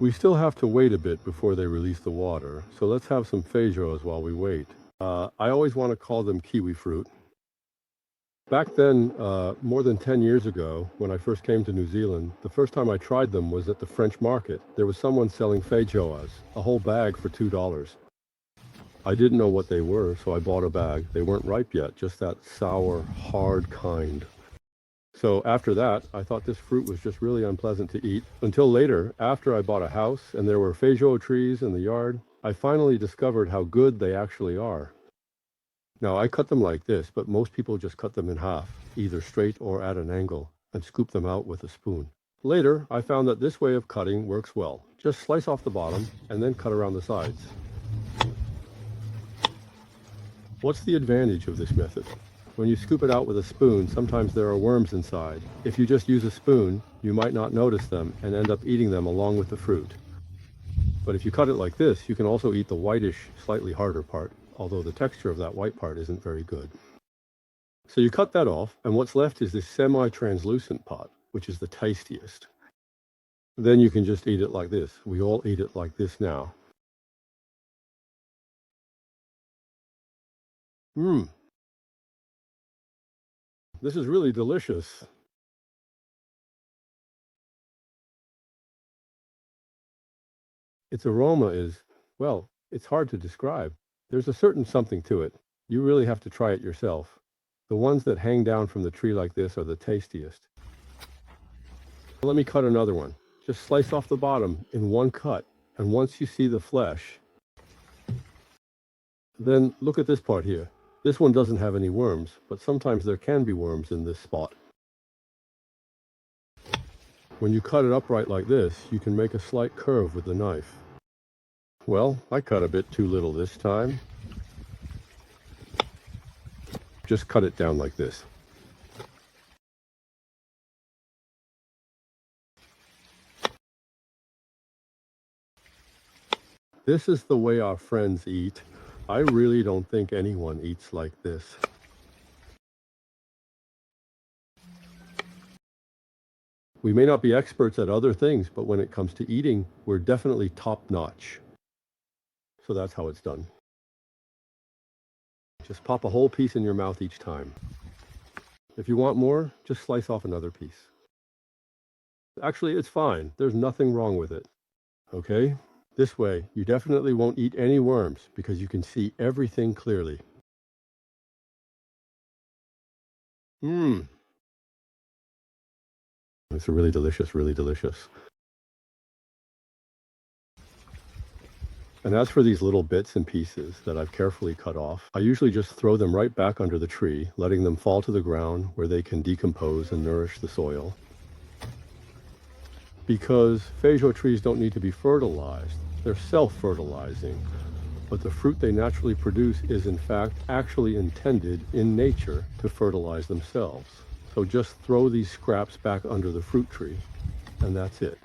We still have to wait a bit before they release the water, so let's have some feijoas while we wait. I always want to call them kiwi fruit. Back then, more than 10 years ago, when I first came to New Zealand, the first time I tried them was at the French market. There was someone selling feijoas, a whole bag for $2. I didn't know what they were, so I bought a bag. They weren't ripe yet, just that sour, hard kind. So after that, I thought this fruit was just really unpleasant to eat. Until later, after I bought a house and there were feijoa trees in the yard, I finally discovered how good they actually are. Now, I cut them like this, but most people just cut them in half, either straight or at an angle, and scoop them out with a spoon. Later, I found that this way of cutting works well. Just slice off the bottom and then cut around the sides. What's the advantage of this method? When you scoop it out with a spoon, sometimes there are worms inside. If you just use a spoon, you might not notice them and end up eating them along with the fruit. But if you cut it like this, you can also eat the whitish, slightly harder part, although the texture of that white part isn't very good. So you cut that off, and what's left is this semi-translucent part, which is the tastiest. Then you can just eat it like this. We all eat it like this now. This is really delicious. Its aroma is, well, it's hard to describe. There's a certain something to it. You really have to try it yourself. The ones that hang down from the tree like this are the tastiest. Let me cut another one. Just slice off the bottom in one cut, and once you see the flesh, then look at this part here. This one doesn't have any worms, but sometimes there can be worms in this spot. When you cut it upright like this, you can make a slight curve with the knife. Well, I cut a bit too little this time. Just cut it down like this. This is the way our friends eat. I really don't think anyone eats like this. We may not be experts at other things, but when it comes to eating, we're definitely top-notch. So that's how it's done. Just pop a whole piece in your mouth each time. If you want more, just slice off another piece. Actually, it's fine. There's nothing wrong with it. Okay? This way, you definitely won't eat any worms because you can see everything clearly. It's really delicious, really delicious. And as for these little bits and pieces that I've carefully cut off, I usually just throw them right back under the tree, letting them fall to the ground where they can decompose and nourish the soil. Because feijoa trees don't need to be fertilized. They're self-fertilizing, but the fruit they naturally produce is in fact actually intended in nature to fertilize themselves. So just throw these scraps back under the fruit tree, and that's it.